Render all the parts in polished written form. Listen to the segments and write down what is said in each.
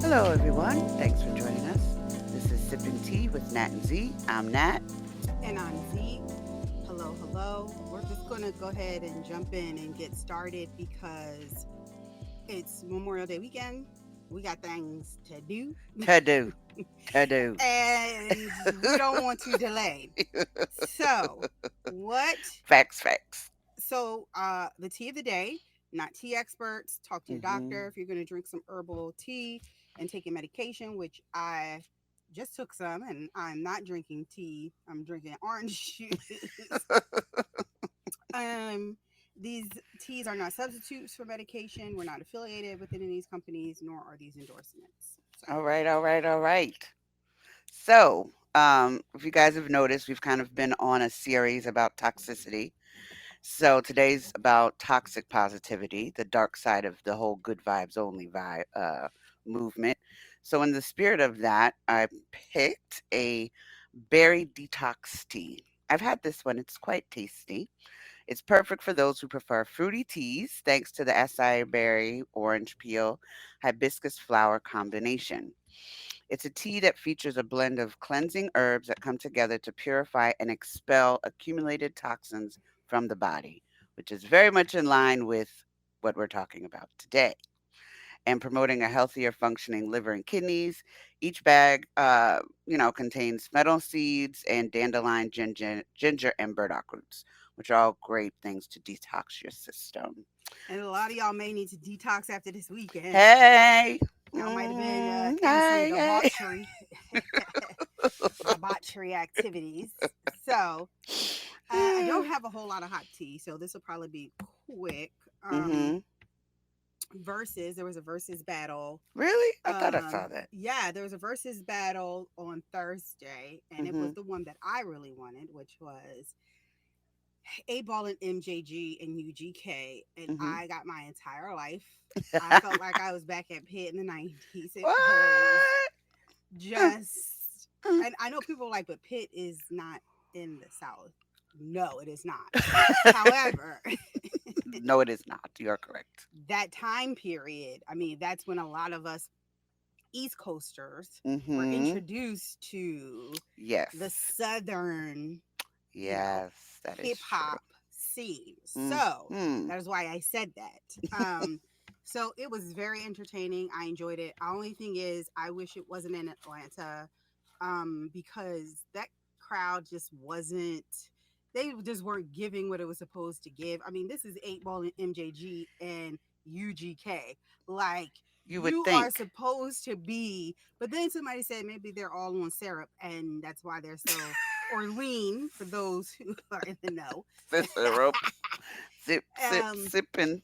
Hello, everyone. Thanks for joining us. This is Sipping Tea with Nat and Z. I'm Nat. And I'm Z. Hello, hello. We're just going to go ahead and jump in and get started because it's Memorial Day weekend. We got things to do To do, to do. and we don't want to delay. So, what? Facts, facts. The tea of the day, not tea experts. Talk to your doctor Hmm. if you're going to drink some herbal tea and taking medication, which I just took some and I'm not drinking tea. I'm drinking orange juice. Um, these teas are not substitutes for medication. We're not affiliated with any of these companies, nor are these endorsements. So, All right, all right, all right. So, if you guys have noticed, we've kind of been on a series about toxicity. So today's about toxic positivity, the dark side of the whole good vibes only vibe movement. So in the spirit of that, I picked a berry detox tea. I've had this one. It's quite tasty. It's perfect for those who prefer fruity teas, thanks to the acai berry, orange peel, hibiscus flower combination. It's a tea that features a blend of cleansing herbs that come together to purify and expel accumulated toxins from the body, which is very much in line with what we're talking about today. And promoting a healthier functioning liver and kidneys. Each bag, contains fennel seeds and dandelion, ginger, and burdock roots, which are all great things to detox your system. and a lot of y'all may need to detox after this weekend. Hey, Y'all might have been in some hey, debauchery activities. So, I don't hey. have a whole lot of hot tea, so this will probably be quick. Mm-hmm. Versus, there was a versus battle. Really? I thought I saw that. Yeah, there was a versus battle on Thursday, and it was Mhm. the one that I really wanted, which was A Ball and MJG and UGK, and Mhm. I got my entire life. I felt like I was back at Pitt in the 90s. It was What? Mm, just, mm. and I know people are like, but Pitt is not in the South. No, it is not. However, No, it is not. You're correct. that time period, I mean, that's when a lot of us East Coasters were Mhm. introduced to the Yes. Southern, Yes, that is hip true. hop scene. So Mhm. that is why I said that. So it was very entertaining. I enjoyed it. The only thing is, I wish it wasn't in Atlanta, because that crowd just wasn't. They just weren't giving what it was supposed to give. I mean, this is Eight Ball and MJG and UGK. Like, You would you are think. supposed to be, but then somebody said maybe they're all on syrup, and that's why they're so, or lean for those who are in the know. Sister rope. Sip, sip, um, sipping.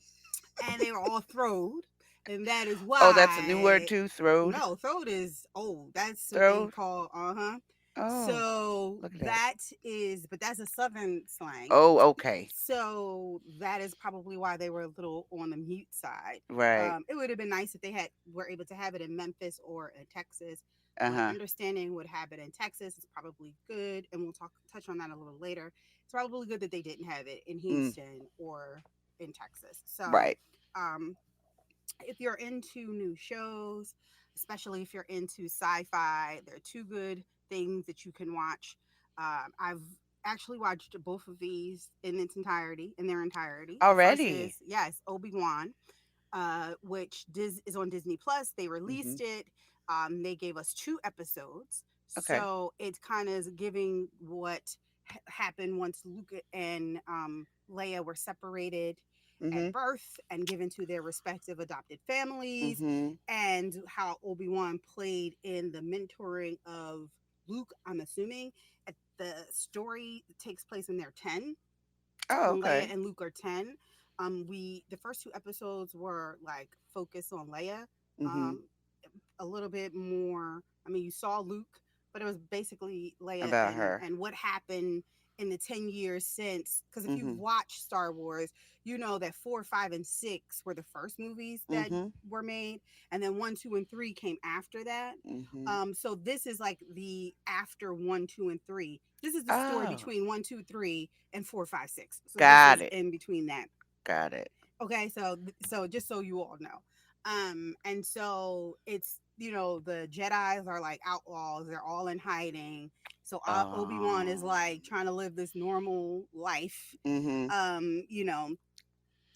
and they were all throwed, and that is Oh, that's a new word why. too. Throwed. No, throwed is old. That's what they Throwed. call Oh, So look at that. that is, but that's a southern slang. Oh, okay. So that is probably why they were a little on the mute side. Right. It would have been nice if they had were able to have it in Memphis or in Texas, Uh but huh. understanding what happened in Texas is probably good, and we'll touch on that a little later. It's probably good that they didn't have it in Mm, Houston or in Texas. So, right. um, if you're into new shows, especially if you're into sci-fi, there are two good things that you can watch. I've actually watched both of these in their entirety. The first Already. is, yes, Obi-Wan, which is on Disney Plus. They Mhm. released it. They gave us two episodes, Okay. so it's kind of giving what happened once Luke and Leia were separated at Mhm. birth and given to their respective adopted families, Mhm. and how Obi Wan played in the mentoring of Luke. I'm assuming at the story takes place when they're 10, Oh, when Leia okay. and Luke are 10. We the first two episodes were like focused on Leia, Mhm. um, a little bit more. I mean, you saw Luke, but it was basically Leia About and her. what happened in the 10 years since. Because if you've Mhm. watched Star Wars, you know that 4, 5, and 6 were the first movies that Mhm. were made, and then 1, 2, and 3 came after that. Mhm. So this is like the after 1, 2, and 3. This is the story Oh, between 1, 2, 3, and 4, 5, 6. So this got is it. in between that. Got it. Okay, so just so you all know. And so it's, the Jedi's are like outlaws. They're all in hiding. So Obi-Wan is Um, like trying to live this normal life. mhm. Um, you know,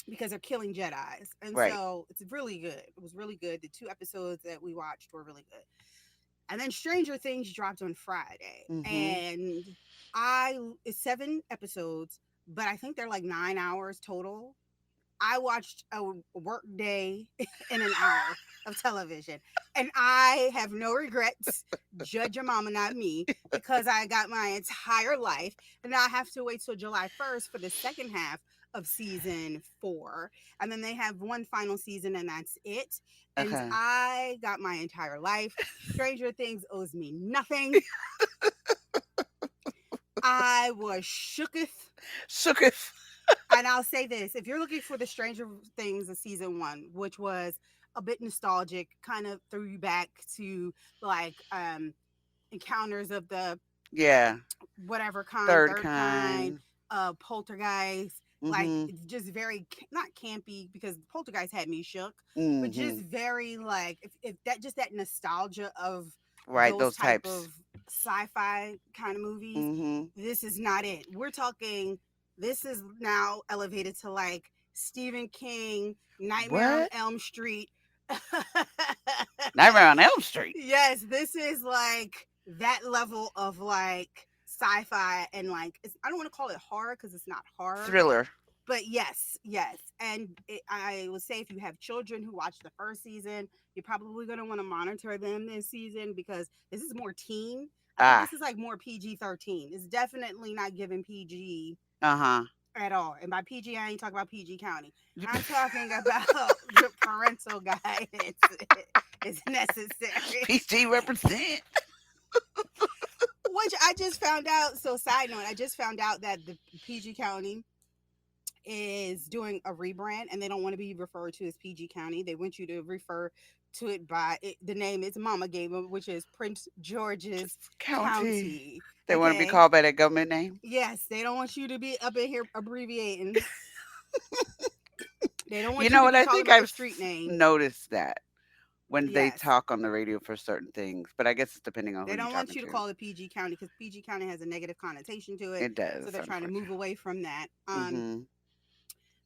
because they're killing Jedi's. And Right. so it's really good. It was really good. The two episodes that we watched were really good. And then Stranger Things dropped on Friday. Mhm. And it's 7 episodes, but I think they're like 9 hours total. I watched a work day in an hour of television, and I have no regrets. Judge your mama, not me, because I got my entire life, and now I have to wait till July 1st for the second half of season 4, and then they have one final season, and that's it. And Okay. I got my entire life. Stranger Things owes me nothing. I was shooketh. Shooketh. And I'll say this: if you're looking for the Stranger Things of season 1, which was a bit nostalgic, kind of threw you back to like encounters of the Yeah. whatever kind, Third third kind, kind. poltergeist, like Mhm. it's just very not campy because poltergeist had me shook, but just Mhm. very like if that just that nostalgia of Right. those Those type types. of sci-fi kind of movies. Mhm. This is not it. We're talking. This is now elevated to like Stephen King, Nightmare on What? Elm Street. Nightmare on Elm Street. Yes, this is like that level of like sci-fi and like I don't want to call it horror because it's not horror, Thriller. but yes, yes. And I would say if you have children who watch the first season, you're probably going to want to monitor them this season because this is more teen. I think Ah. this is like more PG-13. It's definitely not giving PG Uh huh. at all. And by PG, I ain't talking about PG County. I'm talking about the parental guidance is necessary. PG represent. Which I just found out. So, side note, I just found out that the PG County is doing a rebrand and they don't want to be referred to as PG County. They want you to refer to it by the name its mama gave them, which is Prince George's County. County. They want to be Okay. called by that government name. Yes, they don't want you to be up in here abbreviating. They don't You want you know to what? be I calling think by their I've street name. noticed that when they Yes. talk on the radio for certain things, but I guess it's depending on who They you're don't want talking you to to. call it PG County because PG County has a negative connotation to it. It So does, they're trying to move unfortunately. away from that. Mhm.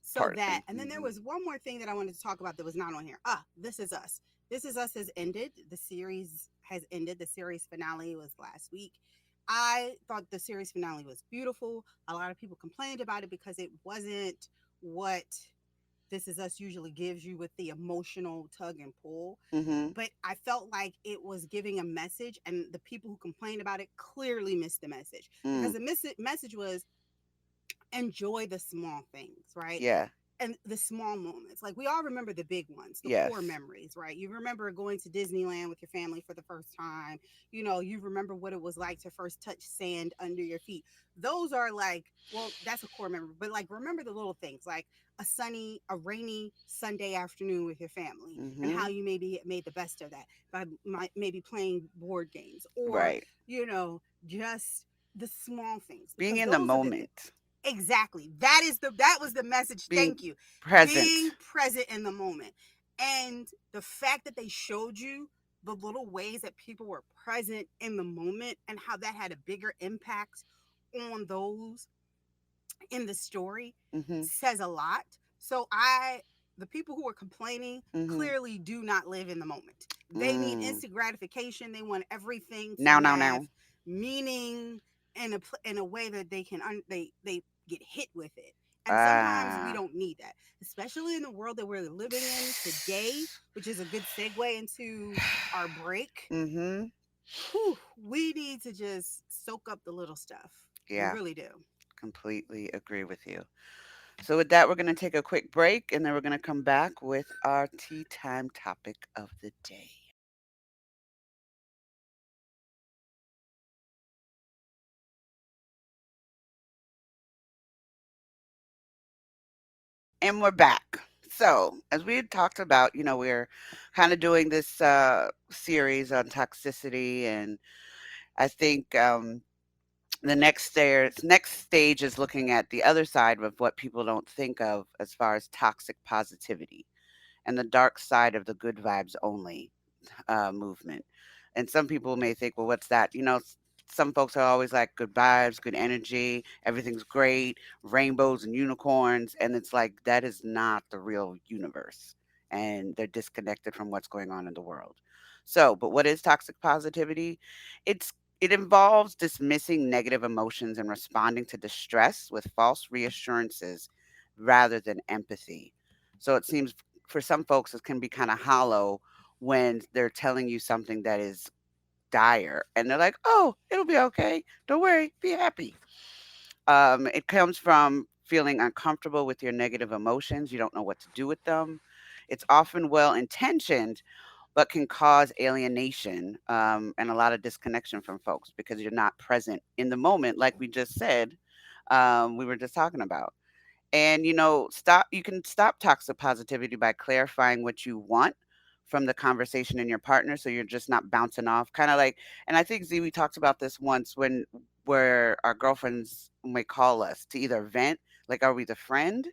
So that, Partly. and then there Mhm. was one more thing that I wanted to talk about that was not on here. Ah, This Is Us. This Is Us has ended. The series has ended. The series finale was last week. I thought the series finale was beautiful. A lot of people complained about it because it wasn't what This Is Us usually gives you with the emotional tug and pull. Mhm. But I felt like it was giving a message, and the people who complained about it clearly missed the message because Mm. the message was enjoy the small things, right? Yeah. And the small moments. Like we all remember the big ones, the core Yes. memories, right? You remember going to Disneyland with your family for the first time. You remember what it was like to first touch sand under your feet. Those are like, well, that's a core memory. But like remember the little things like a rainy Sunday afternoon with your family and how Mhm. you maybe made the best of that by maybe playing board games or, Right. just the small things Being because in the those are the moment. exactly. That was the message. Being Thank you. Being present. present in the moment. And the fact that they showed you the little ways that people were present in the moment and how that had a bigger impact on those in the story Mhm. says a lot. So the people who are complaining Mhm. clearly do not live in the moment. They need Mm. instant gratification. They want everything to Now, now, have now. meaning in a way that they can they get hit with it. And sometimes we Ah. don't need that, especially in the world that we're living in today, which is a good segue into our break. Mhm. Whew, we need to just soak up the little stuff. We Yeah. really do. Completely agree with you. So with that, we're going to take a quick break and then we're going to come back with our tea time topic of the day. And we're back. So, as we had talked about, we're kind of doing this series on toxicity, and I think the next stage is looking at the other side of what people don't think of as far as toxic positivity. and the dark side of the good vibes only movement. And some people may think, well, what's that? Some folks are always like good vibes, good energy, everything's great, rainbows and unicorns. And it's like, that is not the real universe. And they're disconnected from what's going on in the world. So, but what is toxic positivity? It's it involves dismissing negative emotions and responding to distress with false reassurances rather than empathy. So it seems for some folks it can be kind of hollow when they're telling you something that is dire and they're like, "Oh, it'll be okay. Don't worry. Be happy." It comes from feeling uncomfortable with your negative emotions. You don't know what to do with them. It's often well intentioned, but can cause alienation and a lot of disconnection from folks because you're not present in the moment, like we just said. We were just talking about. And you can stop toxic positivity by clarifying what you want from the conversation in your partner so you're just not bouncing off kind of like. And I think Z, we talked about this once when where our girlfriends may call us to either vent, like are we the friend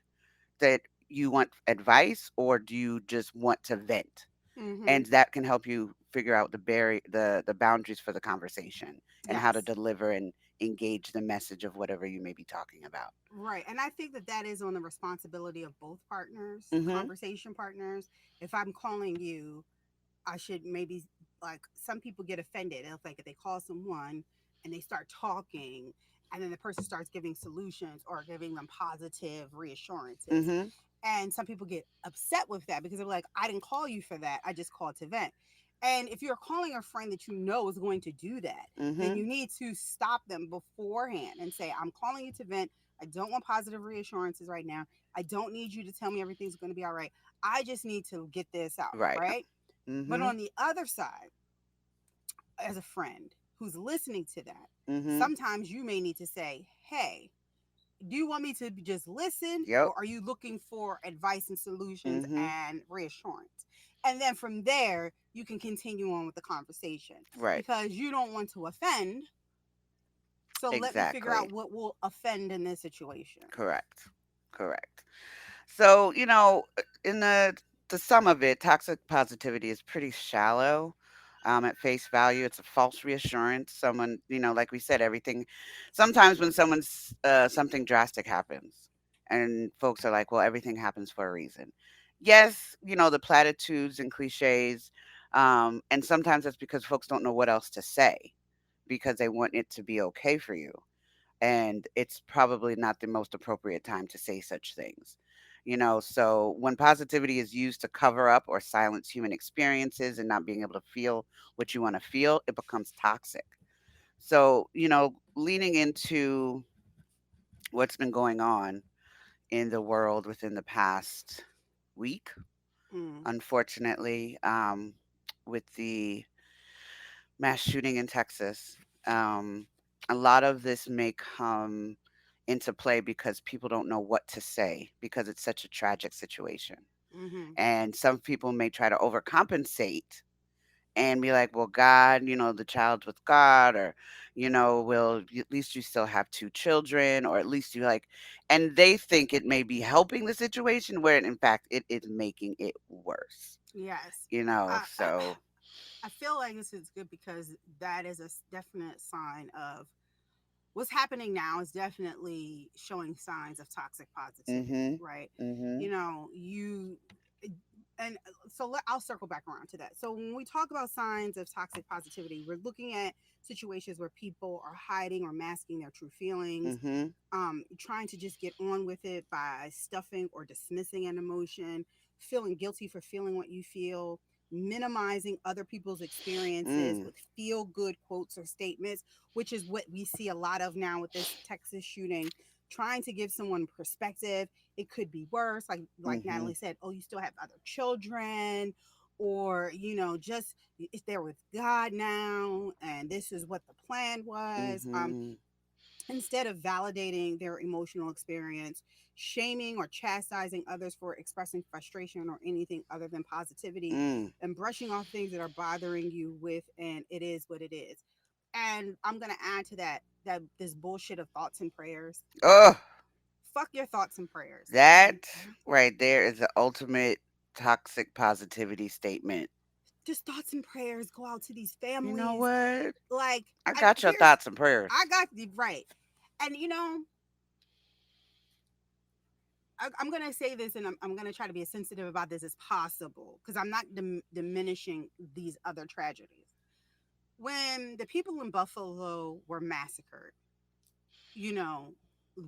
that you want advice or do you just want to vent? Mm-hmm. And that can help you figure out the boundaries for the conversation and how to Yes. deliver and engage the message of whatever you may be talking about. Right. And I think that that is on the responsibility of both partners, Mhm. conversation partners. If I'm calling you, I should maybe, like, some people get offended. It's like if they call someone and they start talking and then the person starts giving solutions or giving them positive reassurances. Mhm. And some people get upset with that because they're like, I didn't call you for that. I just called to vent. And if you're calling a friend that you know is going to do that, then Mhm. you need to stop them beforehand and say, I'm calling you to vent. I don't want positive reassurances right now. I don't need you to tell me everything's going to be all right. I just need to get this out, Right. right? But Mhm. on the other side, as a friend who's listening to that, Mhm. sometimes you may need to say, hey, do you want me to just listen Yep. or are you looking for advice and solutions Mhm. and reassurance? And then from there, you can continue on with the conversation Right. because you don't want to offend. So let me figure out Exactly. what will offend in this situation. Correct. Correct. So, in the sum of it, toxic positivity is pretty shallow. At face value, it's a false reassurance. Someone, like we said, everything. Sometimes when something drastic happens, and folks are like, "Well, everything happens for a reason." Yes, the platitudes and cliches, and sometimes that's because folks don't know what else to say because they want it to be okay for you and it's probably not the most appropriate time to say such things. So when positivity is used to cover up or silence human experiences and not being able to feel what you want to feel, it becomes toxic. So, leaning into what's been going on in the world within the past week, Mm, unfortunately, with the mass shooting in Texas. A lot of this may come into play because people don't know what to say because it's such a tragic situation. mm-hmm. And some people may try to overcompensate and be like, well, God, the child's with God, or, well, at least you still have two children, or at least you like, and they think it may be helping the situation where in fact it is making it worse, Yes. you know, I, I, so. I feel like this is good because that is a definite sign of what's happening now is definitely showing signs of toxic positivity, Mhm. right? Mhm. You and so I'll circle back around to that. So when we talk about signs of toxic positivity, we're looking at situations where people are hiding or masking their true feelings, Mhm. trying to just get on with it by stuffing or dismissing an emotion, feeling guilty for feeling what you feel, minimizing other people's experiences Mm. with feel good quotes or statements, which is what we see a lot of now with this Texas shooting. Trying to give someone perspective, it could be worse. Like Mhm. Natalie said, oh, you still have other children, or just if they're with God now, and this is what the plan was. Mhm. Instead of validating their emotional experience, shaming or chastising others for expressing frustration or anything other than positivity, Mm. and brushing off things that are bothering you with, and it is what it is. And I'm going to add to that this bullshit of thoughts and prayers. Oh, Fuck your thoughts and prayers. that right there is the ultimate. toxic positivity statement. Just thoughts and prayers go out to these You know families. what? Like, I got your here's, thoughts and prayers. I got the right. And I'm gonna say this, and I'm gonna try to be as sensitive about this as possible because I'm not diminishing these other tragedies. When the people in Buffalo were massacred, you know,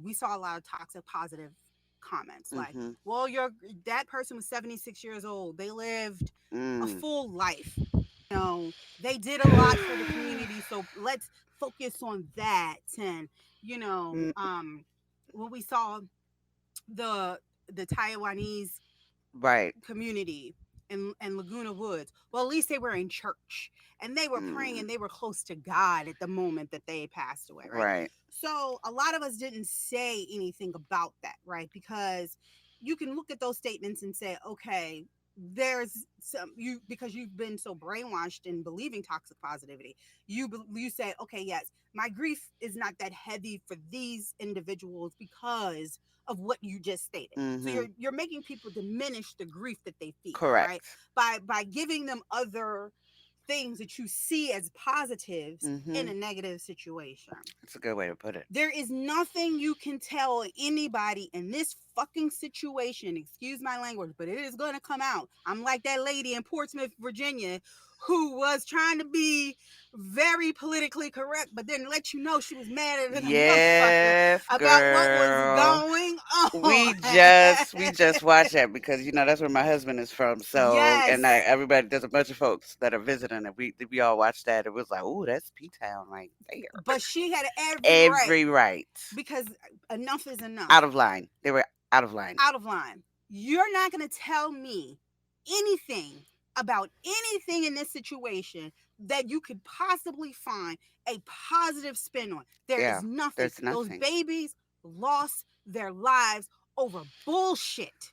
we saw a lot of toxic positive comments like, Mm-hmm. "Well, that person was 76 years old. They lived a Mm. full life. They did a lot for the community. So let's focus on that." And Mm, when we saw the Taiwanese right. community in Laguna Woods. Well, at least they were in church and they were praying Mm, and they were close to God at the moment that they passed away, right? right. So a lot of us didn't say anything about that, right? Because you can look at those statements and say, okay, there's some you because you've been so brainwashed in believing toxic positivity. You say, okay, yes, my grief is not that heavy for these individuals because of what you just stated. So Mm-hmm. you're making people diminish the grief that they feel, right? Correct. By giving them other things that you see as positives in Mm-hmm. a negative situation. That's a good way to put it. There is nothing you can tell anybody in this fucking situation, excuse my language, but it is going to come out. I'm like that lady in Portsmouth, Virginia, who was trying to be very politically correct, but then let you know she was mad at a motherfucker Yes, about what was girl. going We on. just we just watched that because that's where my husband is from. So Yes, everybody, there's a bunch of folks that are visiting, and we all watched that. It was like, oh, that's P Town right there. but she had every right Every right. because enough is enough. Out of line. They were out of line. Out of line. You're not going to tell me anything about anything in this situation that you could possibly find a positive spin on. There is Yeah. nothing. There's Those nothing. babies lost their lives over bullshit.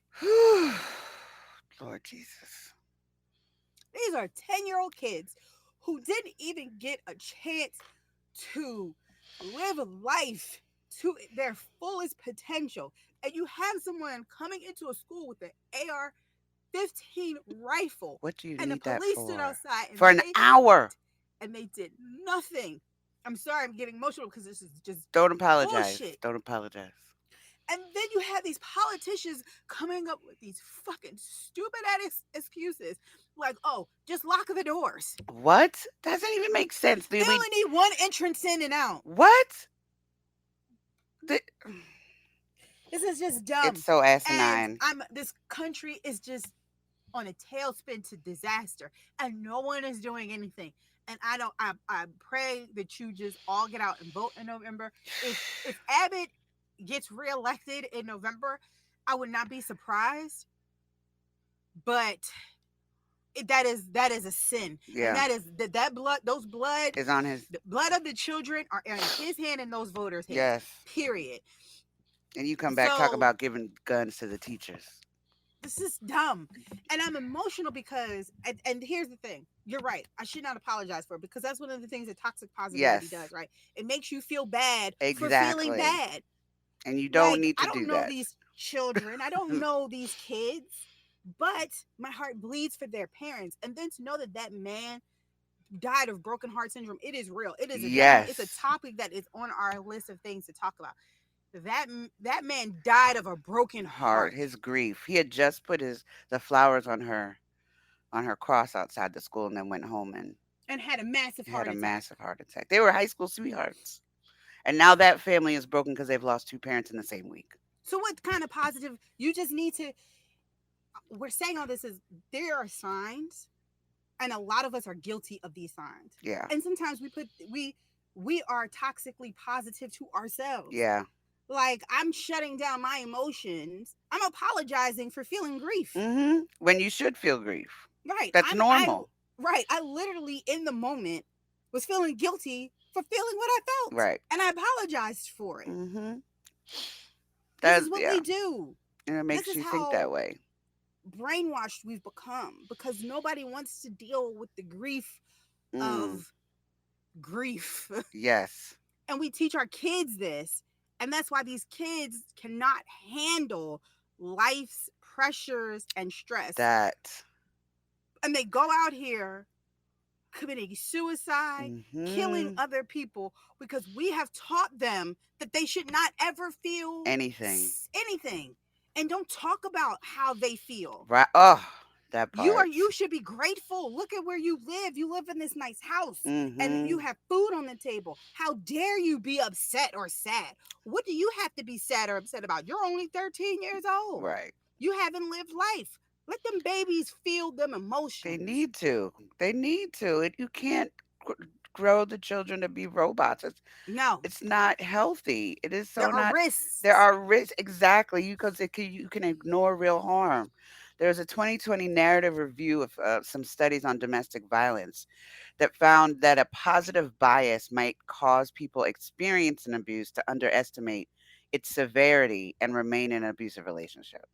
Lord Jesus. These are 10-year-old kids who didn't even get a chance to live life to their fullest potential. And you have someone coming into a school with an AR-15 rifle, What do you and the need that police stood for? outside For an hour. and they did nothing. I'm sorry, I'm getting emotional because this is just Don't apologize. bullshit. Don't apologize. And then you have these politicians coming up with these fucking stupid ass excuses like, oh, just lock the doors. What? Doesn't even make sense. They Do we? only need one entrance in and out. What? The- This is just It's dumb. so And asinine. this country is just on a tailspin to disaster and no one is doing anything. And I pray that you just all get out and vote in November. If Abbott gets reelected in November, I would not be surprised. But that is a sin. And Yeah. that is that blood, those blood, Is on his. the blood of the children are in his hand and those voters' hands. Yes. Period. And you come back talk So about giving guns to the teachers. this is dumb. And I'm emotional because and here's the thing. You're right. I should not apologize for it because that's one of the things that toxic positivity Yes. does, right? It makes you feel bad for feeling Exactly. bad. And you don't Like, need I to don't do know that. these children. I don't know these kids, but my heart bleeds for their parents. And then to know that that man died of broken heart syndrome, it is real. It is definitely it's a Yes. topic that is on our list of things to talk about. That that man died of a broken Heart, heart his grief. He had just put the flowers on her cross outside the school and then went home and and had a massive had heart a attack. massive heart attack. They were high school sweethearts. And now that family is broken because they've lost two parents in the same week. So what kind of positive you just need to we're saying all this is there are signs and a lot of us are guilty of these signs. Yeah. And sometimes we are toxically positive to ourselves. Yeah. Like I'm shutting down my emotions. I'm apologizing for feeling grief. When you should feel grief. Right. That's I normal. right. I literally in the moment was feeling guilty for feeling what I felt. Right. And I apologized for it. Mhm. This That's is what yeah. we do. And it This makes is you think that how way. brainwashed we've become because nobody wants to deal with the grief Mm. of grief. Yes. And we teach our kids this. And that's why these kids cannot handle life's pressures and stress, That. and they go out here committing suicide, killing Mhm. other people because we have taught them that they should not ever feel Anything. anything, and don't talk about how they feel. Right. Oh, that You part. you should be grateful. Look at where you live. You live in this nice house and you Mhm. have food on the table. How dare you be upset or sad? What do you have to be sad or upset about? You're only 13 years old. Right. You haven't lived life. Let them babies feel them They emotions. need to. They need to. You can't grow the children to be robots. No, It's not healthy. It is there so are not. There risks. are risks exactly because you can ignore real harm. There's a 2020 narrative review of some studies on domestic violence that found that a positive bias might cause people experiencing abuse to underestimate its severity and remain in an abusive relationship.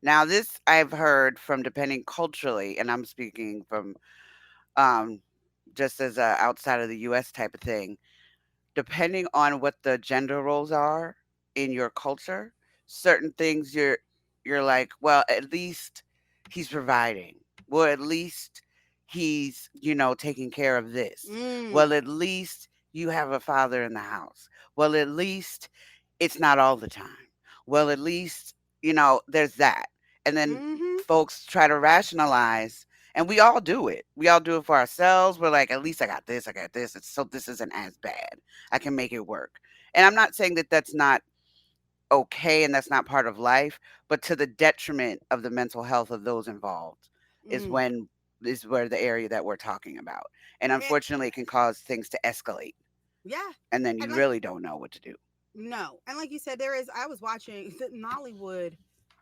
Now, this I've heard from depending culturally, and I'm speaking from um, just as a outside of the U.S. type of thing. Depending on what the gender roles are in your culture, certain things you're like, well, at least he's providing. Well, at least he's, taking care of this. Well, Mm. at least you have a father in the house. Well, at least it's not all the time. Well, at least, there's that. And then Mm-hmm. folks try to rationalize and we all do it. We all do it for ourselves. We're like, at least I got this, I got this. So this isn't as bad. I can make it work. And I'm not saying that that's not okay and that's not part of life, but to the detriment of the mental health of those involved is Mm. when is where the area that we're talking about. And It, unfortunately, it can cause things to escalate, yeah. and then And you like really don't know what to do. no. And like you said, there is I was watching the Nollywood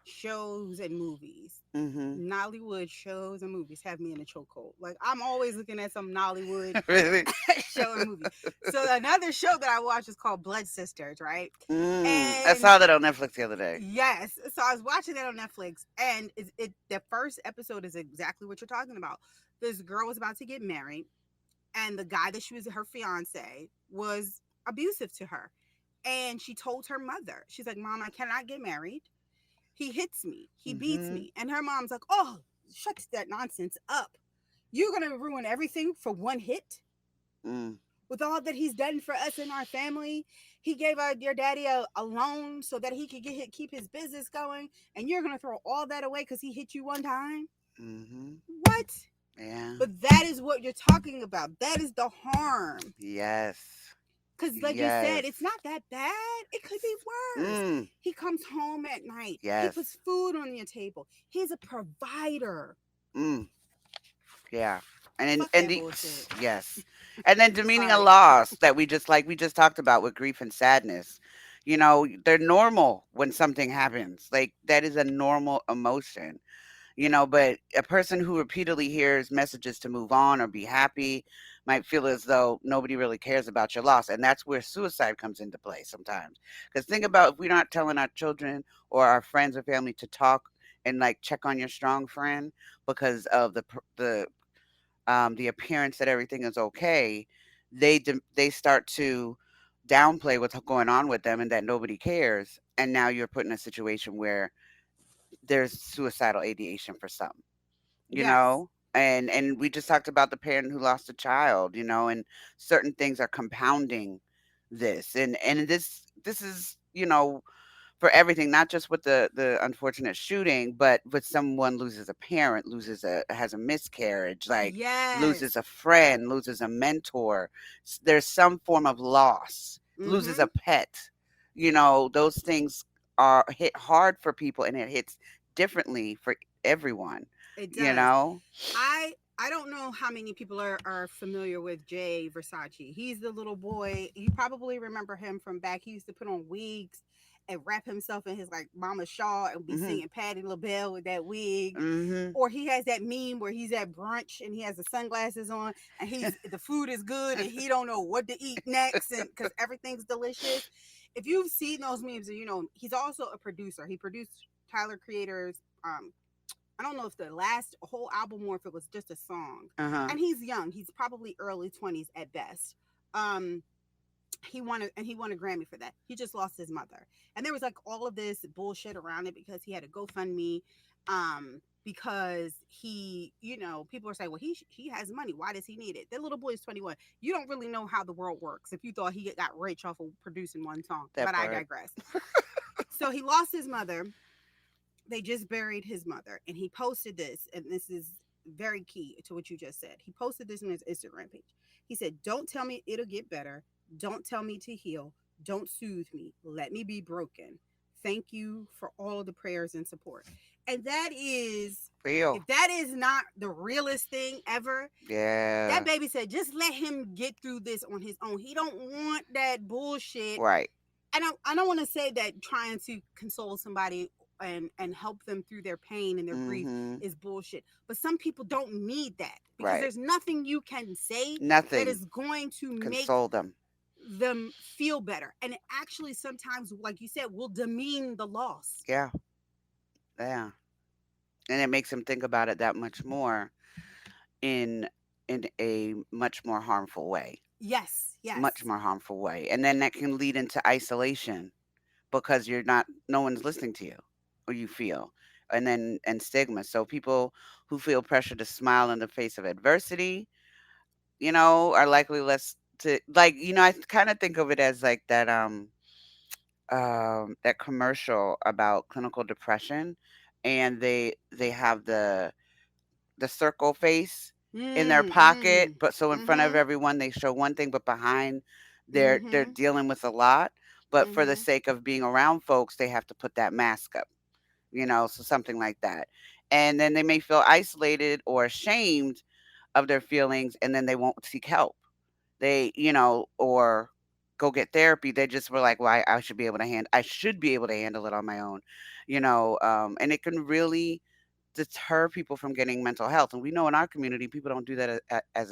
shows and movies. Mhm. Nollywood shows and movies have me in a chokehold. Like I'm always looking at some Nollywood Really? show and movie. So another show that I watch is called Blood Sisters, right? I And saw that on Netflix the other day. yes, so I was watching that on Netflix, and the first episode is exactly what you're talking about. This girl was about to get married, and the guy that she was her fiance was abusive to her, and she told her mother, she's like, "Mom, I cannot get married. He hits me, he beats Mhm. me," and her mom's like, "Oh, shut that nonsense up. You're gonna ruin everything for one hit." Mm. With all that he's done for us and our family, he gave your daddy a loan so that he could keep his business going, and you're gonna throw all that away because he hit you one time? Mhm. What? Yeah. But that is what you're talking about. That is the harm. Yes. Because, like you said, Yes. it's not that bad. It could be worse. Mm. He comes home at night. He puts Yes. food on your table. He's a provider. Mm. Yeah. And Fuck and that the bullshit. yes. And then demeaning a Sorry. loss that we just talked about with grief and sadness. They're normal when something happens. Like that is a normal emotion. But a person who repeatedly hears messages to move on or be happy might feel as though nobody really cares about your loss. And that's where suicide comes into play sometimes. Because think about if we're not telling our children or our friends or family to talk and like check on your strong friend because of the appearance that everything is okay, they start to downplay what's going on with them and that nobody cares. And now you're put in a situation where there's suicidal ideation for some you Yes. know and we just talked about the parent who lost a child, and certain things are compounding this and this is for everything, not just with the unfortunate shooting, but with someone loses a parent, loses a has a miscarriage, like loses Yes. a friend, loses a mentor. There's some form of loss, loses a Mm-hmm. pet. Those things are hit hard for people, and it hits differently for everyone. It You does. know. I don't know how many people are familiar with Jay Versace. He's the little boy. You probably remember him from back. He used to put on wigs and wrap himself in his like mama shawl and be Mhm. singing Patti LaBelle with that wig. Mhm. Or he has that meme where he's at brunch and he has the sunglasses on and he's the food is good and he don't know what to eat next and because everything's delicious. If you've seen those memes, you know he's also a producer. He produced Tyler Creator's I don't know if the last whole album or if it was just a song. Uh huh. And he's young. He's probably early 20s at best. Um, he won a Grammy for that. He just lost his mother. And there was like all of this bullshit around it because he had a GoFundMe because people are saying, well, he has money. Why does he need it? That little boy is 21. You don't really know how the world works if you thought he got rich off of producing one song. That But I part. digress. So he lost his mother. They just buried his mother, and he posted this, and this is very key to what you just said. He posted this on his Instagram page. He said, "Don't tell me it'll get better. Don't tell me to heal. Don't soothe me. Let me be broken. Thank you for all the prayers and support." And that is, Real. if that is not the realest thing ever, that Yeah. baby said, just let him get through this on his own. He don't want that bullshit. Right. I don't want to say that trying to console somebody and help them through their pain and their grief Mhm. is bullshit. But some people don't need that because Right. there's nothing you can say that Nothing. is going to make Console them. them feel better. And it actually sometimes, like you said, will demean the loss. Yeah. Yeah. And it makes them think about it that much more in a much more harmful way. Yes, Much yes. more harmful way. And then that can lead into isolation because you're not no one's listening to you or you feel. And stigma. So people who feel pressure to smile in the face of adversity, are likely less to like, I kind of think of it as like that commercial about clinical depression, and they have the circle face in their Mm, pocket, mm. but so in front of Mhm. everyone they show one thing, but behind they're Mhm. dealing with a lot. But for the Mhm. sake of being around folks, they have to put that mask up, so something like that. And then they may feel isolated or ashamed of their feelings, and then they won't seek help. Or go get therapy. They just were like, well, I should be able to handle it on my own, and it can really deter people from getting mental health. And we know in our community, people don't do that as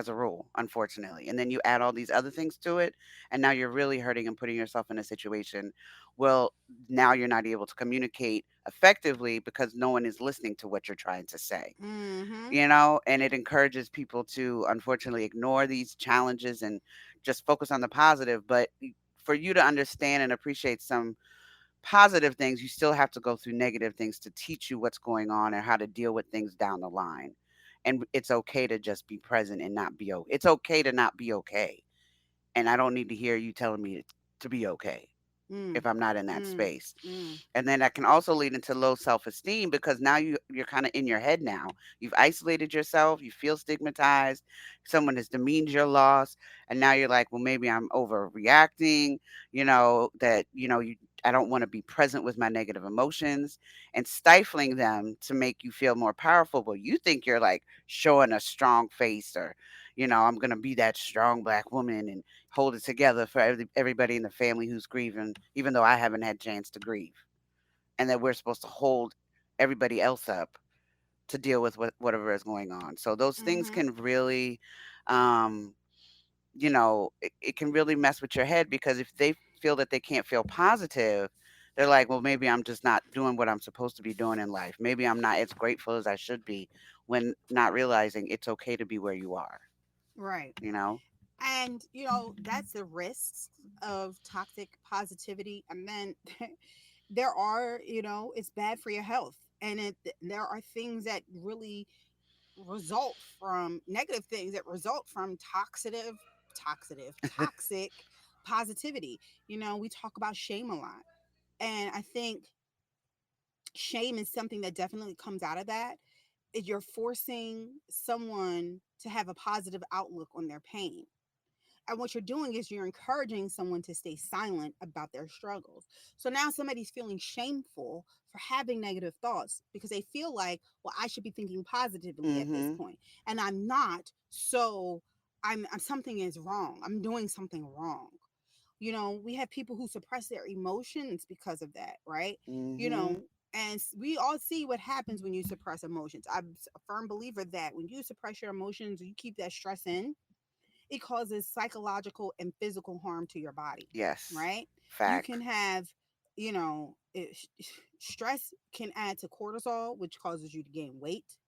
a rule, unfortunately. And then you add all these other things to it, and now you're really hurting and putting yourself in a situation. Well, now you're not able to communicate effectively because no one is listening to what you're trying to say. Mhm. And it encourages people to unfortunately ignore these challenges and just focus on the positive. But for you to understand and appreciate some positive things, you still have to go through negative things to teach you what's going on and how to deal with things down the line. And it's okay to just be present and not be okay. It's okay to not be okay. And I don't need to hear you telling me to be okay Mm. if I'm not in that Mm. space. Mm. And then that can also lead into low self-esteem because now you're kind of in your head now. You've isolated yourself, you feel stigmatized, someone has demeaned your loss, and now you're like, well, maybe I'm overreacting, that, I don't want to be present with my negative emotions and stifling them to make you feel more powerful. But you think you're like showing a strong face or, I'm going to be that strong black woman and hold it together for everybody in the family who's grieving, even though I haven't had a chance to grieve. And that we're supposed to hold everybody else up to deal with whatever is going on. So those things Mhm. can really, um, it can really mess with your head because if they feel that they can't feel positive, they're like, well, maybe I'm just not doing what I'm supposed to be doing in life. Maybe I'm not as grateful as I should be when not realizing it's okay to be where you are, Right. you know? And that's the risks of toxic positivity. And then there are, it's bad for your health. And there are things that really result from negative things that result from toxic positivity. We talk about shame a lot. And I think shame is something that definitely comes out of that. Is you're forcing someone to have a positive outlook on their pain. And what you're doing is you're encouraging someone to stay silent about their struggles. So now somebody's feeling shameful for having negative thoughts because they feel like, well, I should be thinking positively at this Mhm. point, and I'm not. So I'm something is wrong. I'm doing something wrong. We have people who suppress their emotions because of that, right? You Mhm. know, and we all see what happens when you suppress emotions. I'm a firm believer that when you suppress your emotions, you keep that stress in, it causes psychological and physical harm to your body, Yes. right? You can Fact. have, stress can add to cortisol, which causes you to gain weight.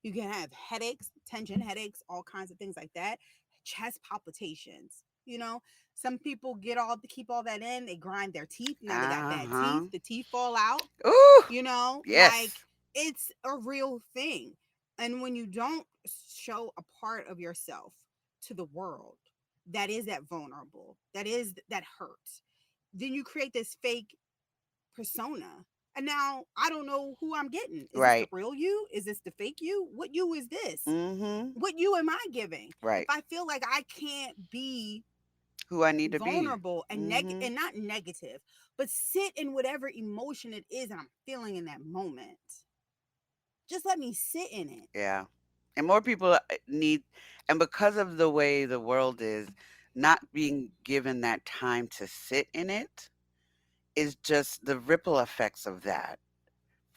You can have headaches, tension headaches, all kinds of things like that, chest palpitations. You know, some people get all to keep all that in. They grind their teeth. Now they got bad teeth. Uh-huh. The teeth fall out. Ooh, You know, like yes. it's a real thing. And when you don't show a part of yourself to the world that is that vulnerable, that hurts, then you create this fake persona. And now I don't know who I'm getting. Is this the Right. real you? Is this the fake you? What you is this? Mm-hmm. What you am I giving? If Right. I feel like I can't be Who I need to be. vulnerable and Mm-hmm. and not negative, but sit in whatever emotion it is that I'm feeling in that moment. Just let me sit in it. Yeah. And more people need, and because of the way the world is, not being given that time to sit in it is just the ripple effects of that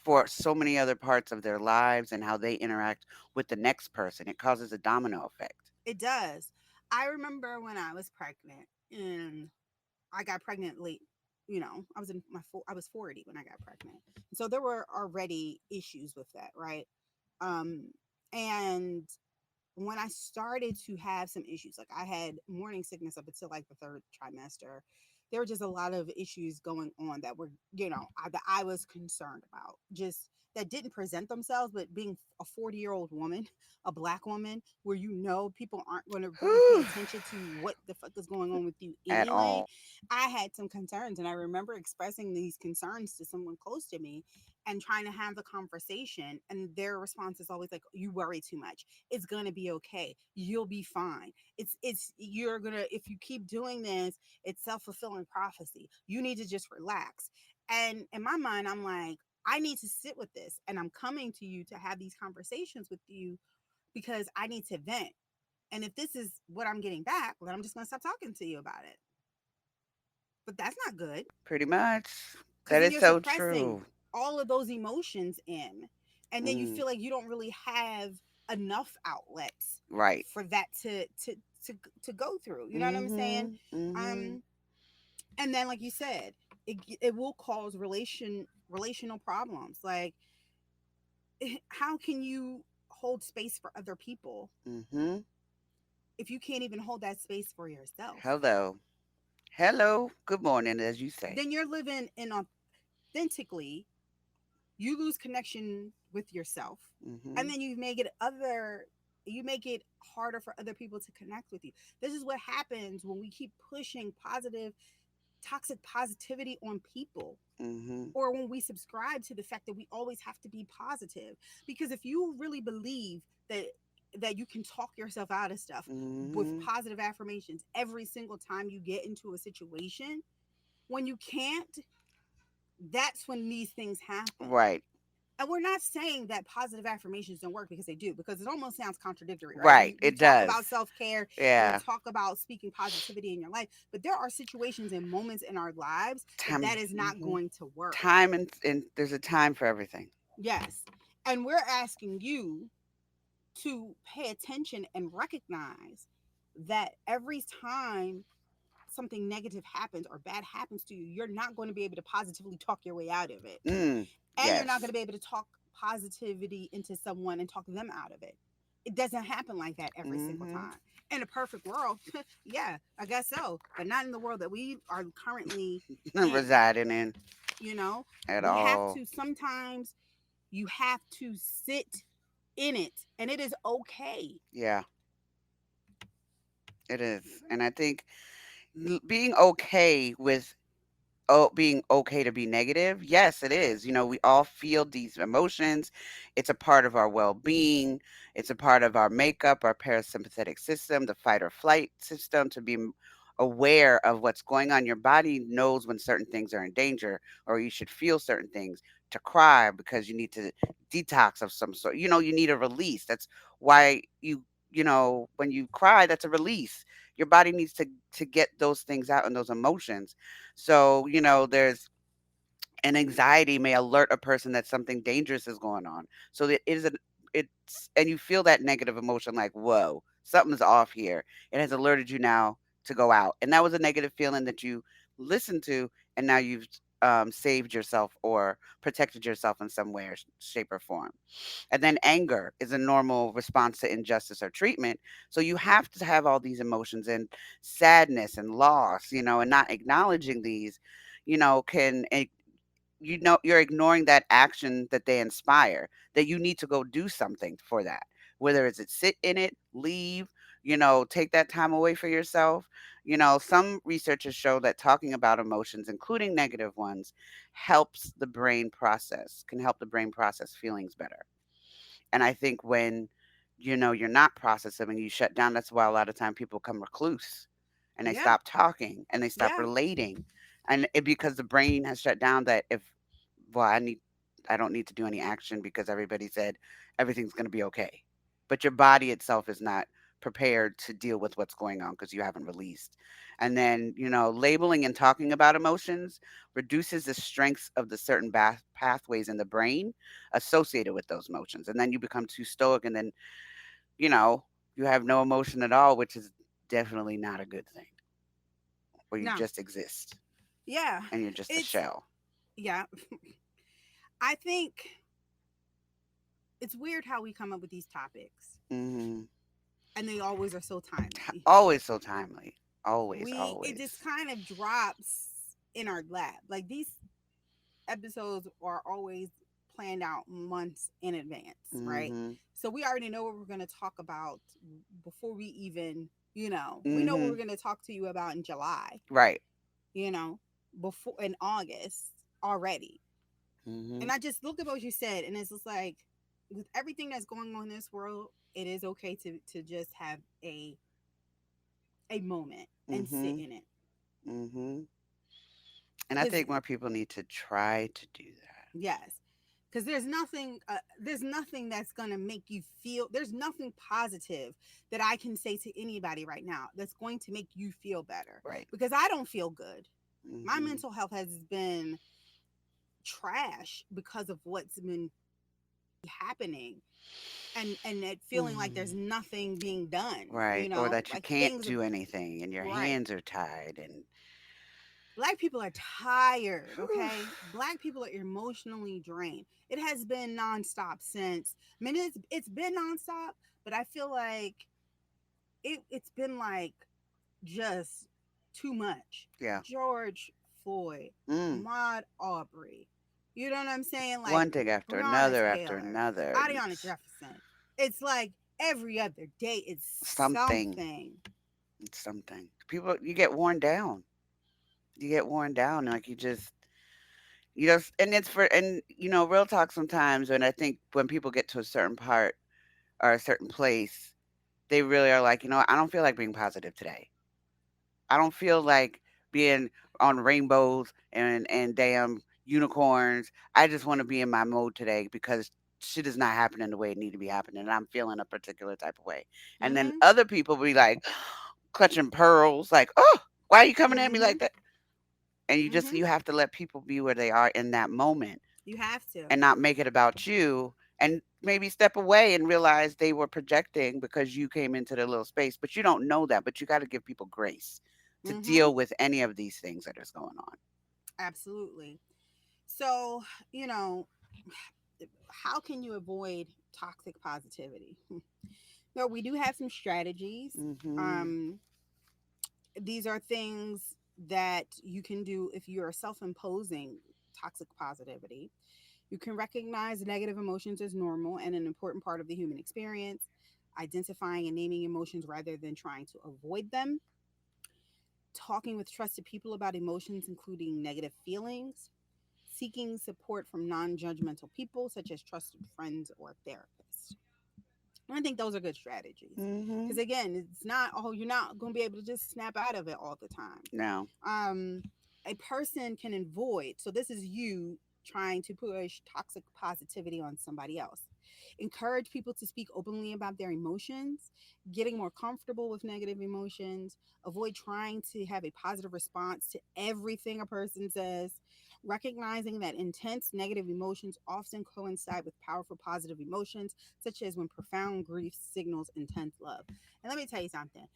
for so many other parts of their lives and how they interact with the next person. It causes a domino effect. It does. I remember when I was pregnant and I got pregnant late. You know, I was 40 when I got pregnant. So there were already issues with that, right? Um and when I started to have some issues, like I had morning sickness up until like the third trimester, there were just a lot of issues going on that were, that I was concerned about. Just that didn't present themselves, but being a 40-year-old woman, a black woman, where people aren't going to really pay Whew. attention to what the fuck is going on with you At anyway. all. I had some concerns, and I remember expressing these concerns to someone close to me and trying to have the conversation. And their response is always like, "You worry too much. It's gonna be okay. You'll be fine. You're gonna, if you keep doing this, it's self-fulfilling prophecy. You need to just relax." And in my mind, I'm like, I need to sit with this, and I'm coming to you to have these conversations with you because I need to vent. And if this is what I'm getting back, then I'm just gonna stop talking to you about it. But that's not good, Pretty much. because That then is you're so suppressing true. all of those emotions in, and then you Mm, feel like you don't really have enough outlets right. for that to to go through. You know what I'm saying? Mm-hmm. Mm-hmm. um and then, like you said, it will cause relational problems. Like, how can you hold space for other people Mm-hmm. if you can't even hold that space for yourself? Hello. Hello. Good morning, as you say. Then you're living inauthentically. You lose connection with yourself, Mm-hmm. and then you make it harder for other people to connect with you. This is what happens when we keep pushing toxic positivity on people, Mm-hmm. or when we subscribe to the fact that we always have to be positive. Because if you really believe that you can talk yourself out of stuff with Mm-hmm. positive affirmations every single time you get into a situation, when you can't, that's when these things happen. Right. And we're not saying that positive affirmations don't work, because they do, because it almost sounds contradictory, right? Right. We It talk does. about self-care, and we Yeah. talk about speaking positivity in your life, but there are situations and moments in our lives that Time. is not Mm-hmm. going to work. Time and there's a time for everything. Yes. And we're asking you to pay attention and recognize that every time something negative happens or bad happens to you, you're not going to be able to positively talk your way out of it. Mm. And you're not going Yes. to be able to talk positivity into someone and talk them out of it. It doesn't happen like that every single Mm-hmm. time. In a perfect world, yeah, I guess so, but not in the world that we are currently in. Residing in You know, at we have all. to sometimes, you have to sit in it, and it is okay. Yeah, it is. And I think being okay with being okay to be negative, yes, it is. We all feel these emotions. It's a part of our well-being. It's a part of our makeup, our parasympathetic system, the fight or flight system, to be aware of what's going on. Your body knows when certain things are in danger, or you should feel certain things. To cry because you need to detox of some sort. You need a release. That's why when you cry, that's a release. Your body needs to get those things out and those emotions. So, there's an anxiety may alert a person that something dangerous is going on. So that it is and you feel that negative emotion like, whoa, something's off here. It has alerted you now to go out. And that was a negative feeling that you listened to, and now you've saved yourself or protected yourself in some way or shape or form. And then anger is a normal response to injustice or treatment. So you have to have all these emotions, and sadness and loss, and not acknowledging these, can you're ignoring that action that they inspire, that you need to go do something for that, whether it's sit in it, leave, take that time away for yourself. Some researchers show that talking about emotions, including negative ones, can help the brain process feelings better. And I think when, you're not processing and you shut down, that's why a lot of time people come recluse and they Yeah. stop talking and they stop Yeah. relating. And because the brain has shut down, that if, well, I don't need to do any action because everybody said everything's going to be okay. But your body itself is not prepared to deal with what's going on because you haven't released. And then, labeling and talking about emotions reduces the strengths of the certain pathways in the brain associated with those emotions. And then you become too stoic, and then, you know, you have no emotion at all, which is definitely not a good thing. Where you No. just exist Yeah. and you're just a It's shell. yeah. I think it's weird how we come up with these topics, Hmm. and they always are so timely. Always so timely. Always, We It just always. kind of drops in our lap. Like these episodes are always planned out months in advance, right? Hmm. So we already know what we're going to talk about before we even, we know what we're Hmm. going to talk to you about in July, Right. you know, before in August already. Hmm. And I just look at what you said, and it's just like, with everything that's going on in this world, it is okay to just have a moment and sit Hmm. in it. Hmm. And I Because think more people need to try to do that. yes, because there's nothing that's gonna make you feel. There's nothing positive that I can say to anybody right now that's going to make you feel better. Right. Because I don't feel good. My Hmm. mental health has been trash because of what's been happening, and it feeling like there's Hmm. nothing being done. Right. Or that you Like can't things are do anything and your right. hands are tied and Black people are tired, whew. okay? Black people are emotionally drained. It has been nonstop since. I mean, it's been nonstop, but I feel like it's been like just too much. Yeah. George Floyd, Mm. Ahmaud Arbery, you know what I'm saying? Like One thing Breonna after Taylor, another. And Adiana Jefferson. It's like every other day it's something. something. It's something. People, you get worn down. You get worn down. Like and it's real talk sometimes. And I think when people get to a certain part or a certain place, they really are like, I don't feel like being positive today. I don't feel like being on rainbows and damn unicorns. I just want to be in my mode today because shit is not happening the way it need to be happening, and I'm feeling a particular type of way. And then Mhm. other people be like clutching pearls, like, "Oh, why are you coming at me like Mhm. that?" And Mhm. you have to let people be where they are in that moment You have to. and not make it about you. And maybe step away and realize they were projecting because you came into their little space, but you don't know that. But you got to give people grace to Mhm. deal with any of these things that is going on. Absolutely. So, you know, how can you avoid toxic positivity? No, we do have some strategies. Mhm. Um, these are things that you can do if you're self imposing toxic positivity. You can recognize negative emotions as normal and an important part of the human experience, identifying and naming emotions rather than trying to avoid them, talking with trusted people about emotions, including negative feelings, seeking support from non judgmental people, such as trusted friends or therapists. I think those are good strategies. Because Mhm. again, it's not, oh, you're not going to be able to just snap out of it all the time. No. Um, a person can avoid, so this is you trying to push toxic positivity on somebody else. Encourage people to speak openly about their emotions, getting more comfortable with negative emotions, avoid trying to have a positive response to everything a person says, recognizing that intense negative emotions often coincide with powerful positive emotions, such as when profound grief signals intense love. And let me tell you something,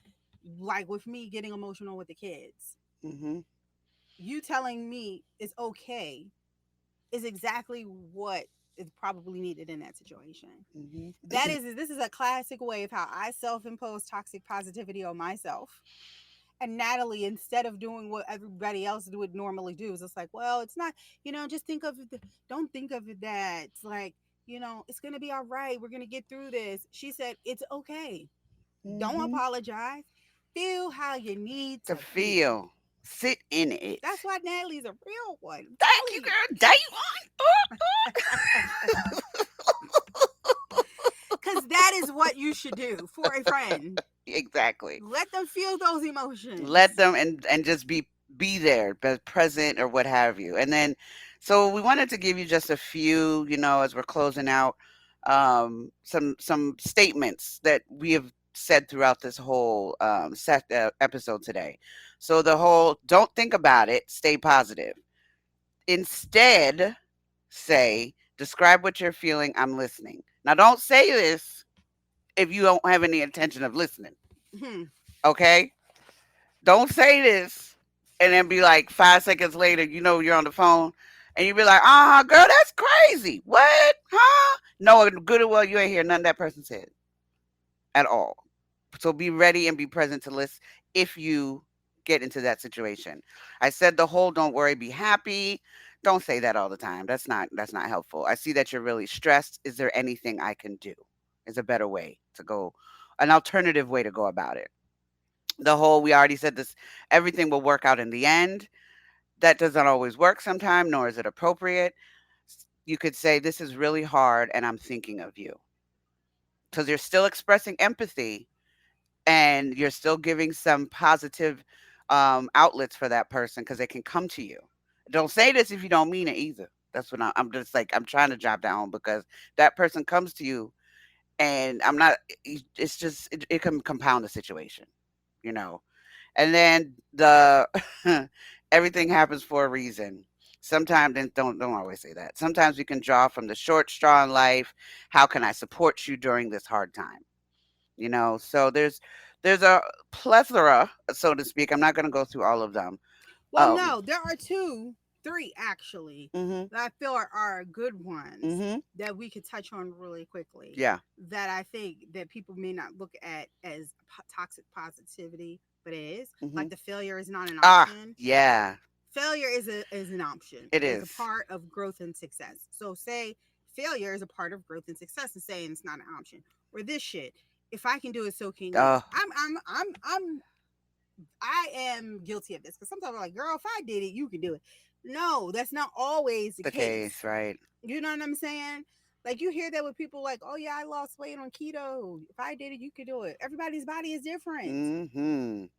like with me getting emotional with the kids, Mhm. you telling me it's okay is exactly what is probably needed in that situation. Mhm. That is, this is a classic way of how I self-impose toxic positivity on myself. And Natalie, instead of doing what everybody else would normally do, is it's like, well, it's not, just think of it, don't think of it that it's like, it's gonna be all right. We're gonna get through this. She said, it's okay. Don't Mhm. apologize. Feel how you need To to feel. feel, sit in it. That's why Natalie's a real one. I'm Thank telling you, you. girl. Day Because that is what you should do for a friend. exactly. Let them feel those Let emotions. them and just be there, be present or what have you. And then, so we wanted to give you just a few, as we're closing out, some statements that we have said throughout this whole episode today. So the whole don't think about it, stay positive. Instead, say describe what you're feeling. I'm listening. Now, don't say this if you don't have any intention of listening. Hmm. Okay, don't say this and then be like 5 seconds later, you're on the phone and you be like, girl, that's crazy. What? Huh? No, good or well, you ain't hear nothing that person said at all. So be ready and be present to listen if you get into that situation. I said the whole don't worry, be happy. Don't say that all the time. That's not helpful. I see that you're really stressed. Is there anything I can do? Is a better way to go, an alternative way to go about it. The whole we already said this, everything will work out in the end. That doesn't always work sometimes, nor is it appropriate. You could say this is really hard and I'm thinking of you. Because you're still expressing empathy and you're still giving some positive outlets for that person because they can come to you. Don't say this if you don't mean it either. That's what I'm just like, I'm trying to drop down because that person comes to you and I'm not, it's just, it can compound the situation, you know. And then the everything happens for a reason. Sometimes, and don't always say that. Sometimes we can draw from the short straw in life. How can I support you during this hard time? So there's a plethora, so to speak. I'm not going to go through all of them. Well, no, there are two, three actually Mhm. that I feel are good ones Mhm. that we could touch on really quickly. Yeah. That I think that people may not look at as toxic positivity, but it is. Like Mhm. the failure is not an Ah, option. yeah. Failure is an option. It It is a is. part of growth and success. So say failure is a part of growth and success, and saying it's not an option. Or this shit, if I can do it, so can you. Oh, I am guilty of this because sometimes I'm like, girl, if I did it, you can do it. No, that's not always the the case, case. right? You know what I'm saying? Like you hear that with people like, oh yeah, I lost weight on keto. If I did it, you could do it. Everybody's body is different. Mhm.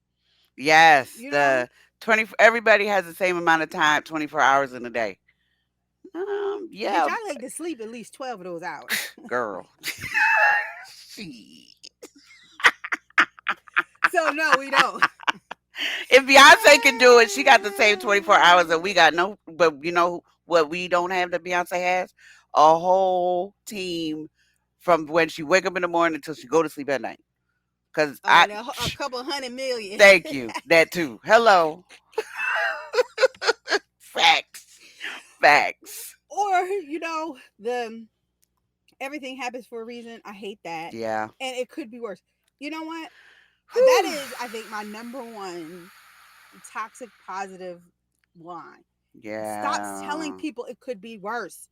Yes, You know, the 20 everybody has the same amount of time, 24 hours in a day. bitch, Yeah, I like to sleep at least 12 of those hours. girl. She. So no, we don't. If Beyonce can do it, she got the same 24 hours that we got. No, but you know what we don't have that Beyonce has? A whole team from when she wake up in the morning until she go to sleep at night. Cause Oh, and a couple 100 million. thank you. That too. Hello. Facts. Facts. Or the everything happens for a reason. I hate that, Yeah. and it could be worse. You know what? That Whew. is, I think, my number one toxic positive line. Stop telling Yeah. people it could be worse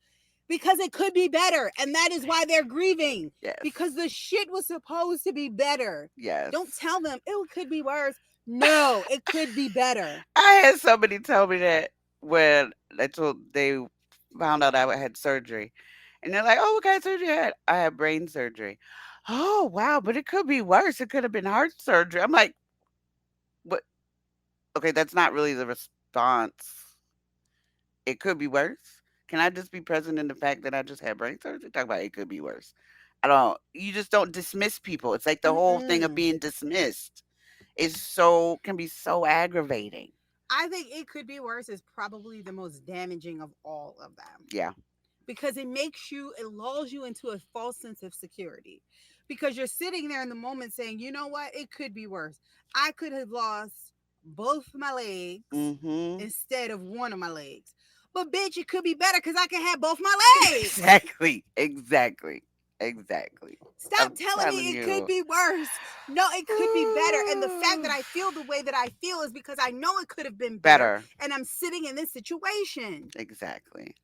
because it could be better. And that is why they're grieving Yes. because the shit was supposed to be better. Don't Yes. tell them it could be worse. No, it could be better. I had somebody tell me that when they found out I had surgery. And they're like, "Oh, what kind of surgery you had?" I had brain surgery. "Oh, wow, but it could be worse. It could have been heart surgery." I'm like, "What? Okay, that's not really the response. It could be worse. Can I just be present in the fact that I just had brain surgery? Talk about it could be worse. I don't. You just don't dismiss people. It's like the whole thing of Mm-mm. being dismissed is so can be so aggravating. I think it could be worse is probably the most damaging of all of them Yeah. because it lulls you into a false sense of security because you're sitting there in the moment saying, you know what, it could be worse. I could have lost both my legs Mhm. instead of one of my legs. But bitch, it could be better because I can have both my legs. Exactly. Exactly. Exactly. Stop I'm telling telling me it could you. be worse. No, it could be better. And the fact that Ooh. I feel the way that I feel is because I know it could have been better. Better. And I'm sitting in this situation. Exactly.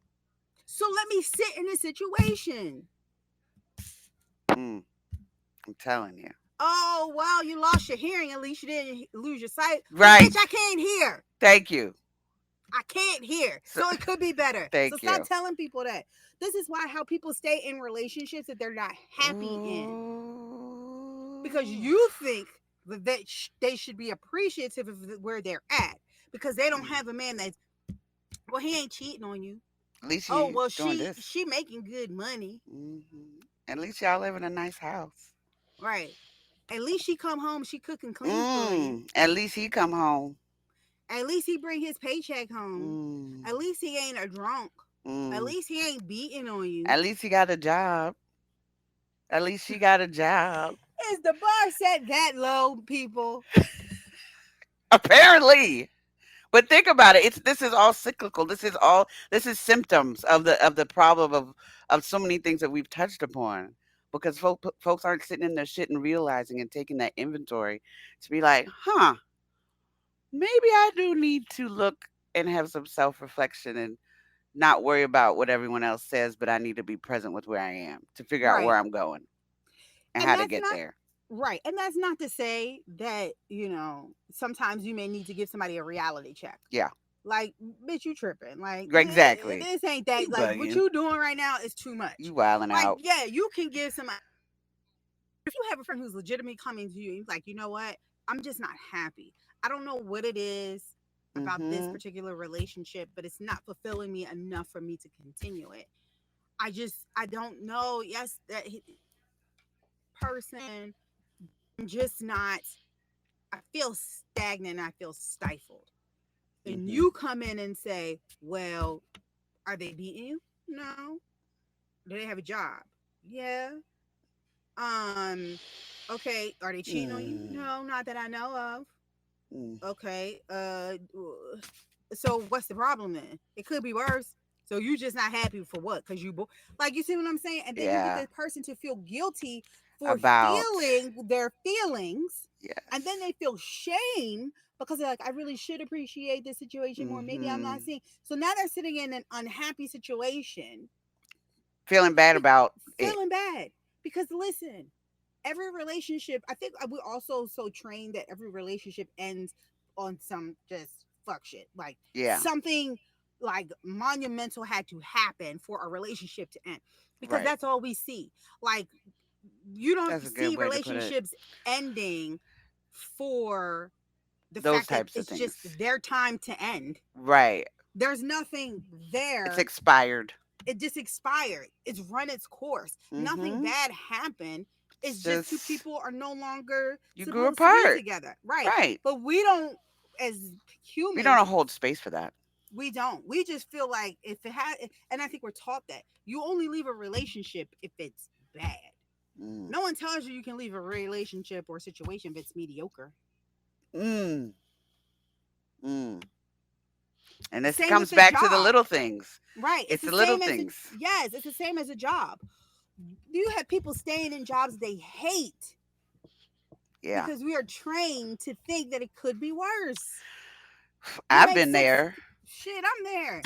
So let me sit in this situation. Mm, I'm telling you. Oh, wow, you lost your hearing. At least you didn't lose your sight. But Right. bitch, I can't hear. Thank you. I can't hear. So, So it could be better. So thank stop you. telling people that. This is why how people stay in relationships that they're not happy in. Because Ooh. you think that they should be appreciative of where they're at. Because they don't Mm. have a man that's, well, he ain't cheating on you. At least Oh, you well, doing she this. she making good money. At least y'all live in a nice house. Right. At least she come home, she cook and clean for you. At least he come home. At least he bring his paycheck home. Mm. At least he ain't a drunk. At Mm. least he ain't beating on you. At least he got a job. At least she got a job. Is the bar set that low, people? Apparently. But think about it. It's this is all cyclical. This is symptoms of the problem of so many things that we've touched upon. Because folks aren't sitting in their shit and realizing and taking that inventory to be like, huh, maybe I do need to look and have some self reflection and not worry about what everyone else says, but I need to be present with where I am to figure out where Right. I'm going and And how to that's get not there. right. And that's not to say that, sometimes you may need to give somebody a reality check. Yeah, Like, bitch, you tripping. Like, exactly. this ain't that. You Like, what bugging. you doing right now is too much. You wilding Like, out. yeah, you can give somebody. If you have a friend who's legitimately coming to you and he's like, you know what? I'm just not happy. I don't know what it is about this Mm-hmm. particular relationship, but it's not fulfilling me enough for me to continue it. I don't know. Yes, that person, I'm just not, I feel stagnant. I feel stifled. And Mm-hmm. you come in and say, well, are they beating you? No. Do they have a job? Yeah. Um, okay. Are they cheating on you? Mm. No, not that I know of. Mm. Okay. So what's the problem then? It could be worse. So you just not happy for what? Because like, you see what I'm saying? And then you get Yeah. the person to feel guilty for About feeling their feelings, and then yes. they feel shame because they're like, I really should appreciate this situation more. Maybe I'm not Mm-hmm. seeing. So now they're sitting in an unhappy situation, Feeling bad be- about it. feeling bad. Because listen, every relationship, I think we're also so trained that every relationship ends on some just fuck shit. Like Yeah. something like monumental had to happen for a relationship to end. Because Right. that's all we see. Like, you don't That's a good see way to put it. relationships ending for the Those fact that types of it's just things. their time to end. Right. There's nothing It's there. expired. It just expired. It's run its course. Nothing Mm-hmm. bad happened. It's It's just two just people are no longer you grew supposed to be apart. together. Right. Right. But we don't, as We don't humans, hold space for that. we don't. We just feel like if it had, and I think we're taught that you only leave a relationship if it's bad. Mm. No one tells you you can leave a relationship or situation if it's mediocre. Mm. Mm. And this Same with comes the back to the job. little things. Right. It's It's the the little same as things. yes, it's the same as a job. You have people staying in jobs they hate Yeah. because we are trained to think that it could be worse. You I've make been six there. shit, I'm there.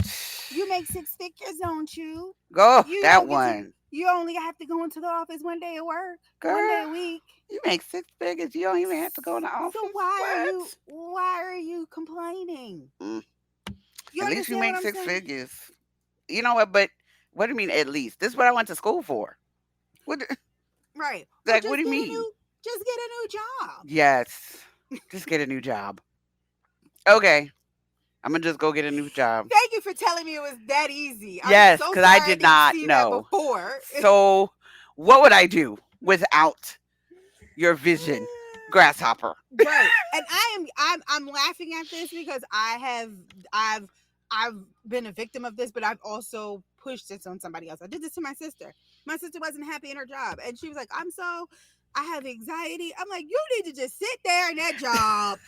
You make six figures, don't you? Go You that don't get to one. you only have to go into the office one day at work, one day Girl, a week. you make six figures. You don't even have to go in the So office. What? why are you complaining? Mm. You At least you understand what make I'm six saying? figures. You know what? But what do you mean at least? This is what I went to school for. What? Right. Or Like, what do you mean? just get a new job. Yes. Just get a new job. Okay. I'm gonna just go get a new job. Thank you for telling me it was that easy. I'm Yes, so because I sorry I did didn't not see that know. before. So, what would I do without your vision, grasshopper? Right. And I'm laughing at this because I've I've been a victim of this, but I've also pushed this on somebody else. I did this to my sister. My sister wasn't happy in her job and she was like, I have anxiety. I'm like, you need to just sit there in that job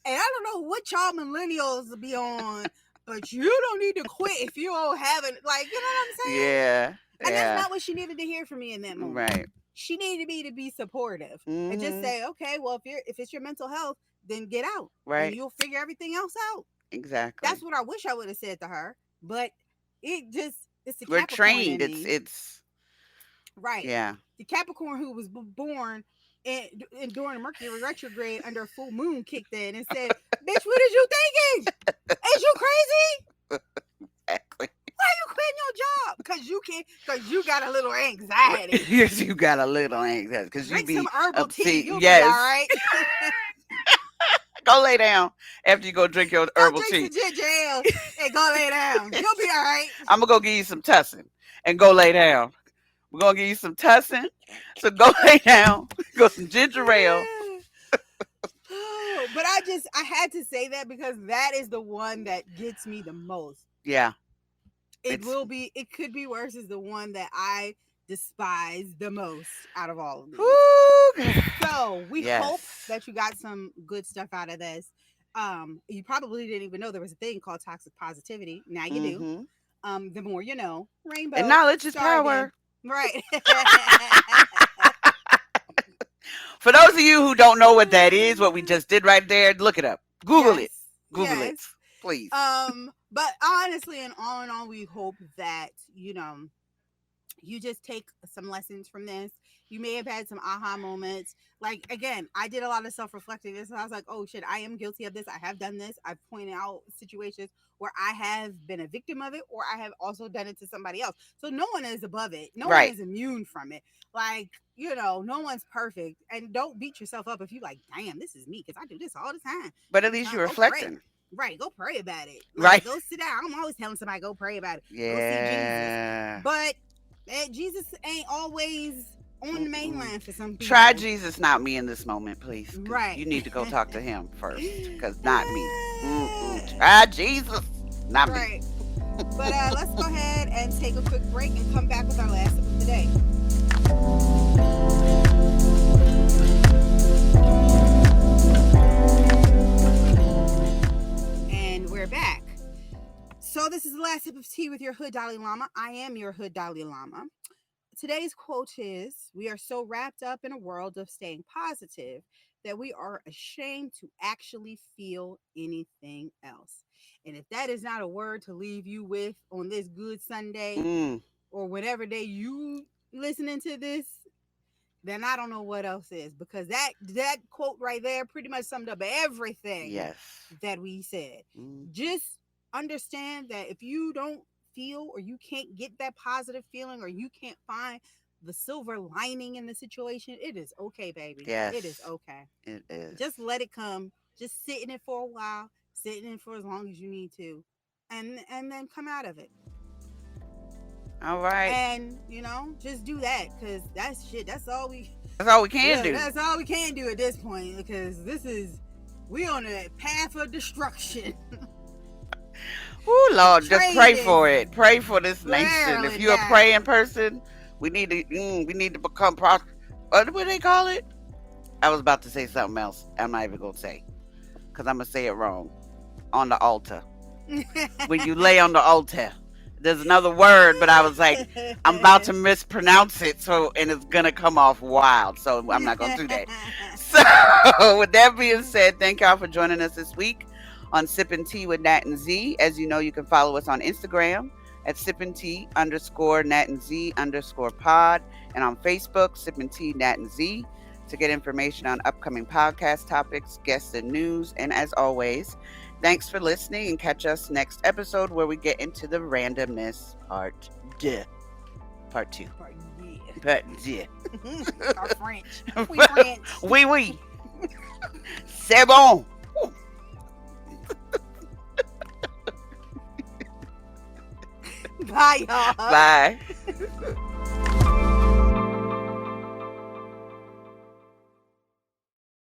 And I don't know what y'all millennials be on, but you don't need to quit if you don't have it. Like, you know what I'm saying? Yeah. And that's Yeah. not what she needed to hear from me in that moment. Right. She needed me to be supportive and just Mhm. say, okay, well, if it's your mental health, then get out and Right. you'll figure everything else out. That's Exactly. what I wish I would have said to her. But it's the We're Capricorn trained. in It's me. it's Right. yeah. The Capricorn who was born and during the Mercury retrograde under a full moon kicked in and said, "Bitch, what is you thinking? Is you crazy? Exactly. Why you quitting your job? Cause you got a little anxiety. Yes, you got a little anxiety because you Drink some be herbal tea. upset. You'll be all Yes. right. Go lay down after you go drink your Go herbal drink tea. some ginger ale and go lay down. You'll be all right." I'm gonna go give you some tussin and go lay down. We're gonna give you some tussin. So go lay down. Go some ginger ale. Oh, but I had to say that because that is the one that gets me the most. Yeah. It's It could be worse is the one that I despise the most out of all of these. whoo. So we hope Yes. that you got some good stuff out of this. You probably didn't even know there was a thing called toxic positivity. Now you do. Mm-hmm. The more you know. And Rainbow. knowledge is Star again. power. Right. For those of you who don't know what that is, what we just did right there, look it up. Google Yes. it. Google it, Yes. please. But honestly and all in all, we hope that, you just take some lessons from this. You may have had some aha moments. Like, again, I did a lot of self-reflecting. This, I was like, oh shit, I am guilty of this. I have done this. I've pointed out situations where I have been a victim of it, or I have also done it to somebody else. So no one is above it. No one Right. is immune from it. Like, no one's perfect. And don't beat yourself up if you like, damn, this is me, because I do this all the time. But at least Sometimes you're go pray. reflecting. Right, go pray about it. Like, Right. go sit down. I'm always telling somebody, go pray about it. Go see Jesus. Yeah. But Jesus ain't always on the mainland for some people. Try Jesus, not me in this moment, please. Right. You need to go talk to him first, because not me. Try Jesus, not me. Right. But let's go ahead and take a quick break and come back with our last tip of the day. And we're back. So this is the last sip of tea with your Hood Dalai Lama. I am your Hood Dalai Lama. Today's quote is, "We are so wrapped up in a world of staying positive that we are ashamed to actually feel anything else." And if that is not a word to leave you with on this good Sunday or whatever day you listening to this, then I don't know what else is, because that quote right there pretty much summed up everything Yes. that we said. Just understand that if you don't feel, or you can't get that positive feeling, or you can't find the silver lining in the situation, it is okay, baby. Yes. It is okay. It is. Just let it come. Just sit in it for a while. Sit in it for as long as you need to, and then come out of it. All right. And just do that, because that's shit. That's all we can do. That's all we can do at this point, because we on a path of destruction. Oh Lord, just pray for it. Pray for this nation. If you're a praying person, we need to become what do they call it? I was about to say something else. I'm not even gonna say, because I'm gonna say it wrong. On the altar. When you lay on the altar. There's another word, but I was like, I'm about to mispronounce it, and it's gonna come off wild, so I'm not gonna do that. So, with that being said, thank y'all for joining us this week on Sippin' Tea with Nat and Z. As you know, you can follow us on Instagram at Sippin' Tea _Nat and Z _pod, and on Facebook, Sippin' Tea Nat and Z, to get information on upcoming podcast topics, guests, and news. And as always, thanks for listening, and catch us next episode where we get into the randomness part 2. Part 2. Our French. We French. Oui. C'est bon. Bye, y'all. Bye.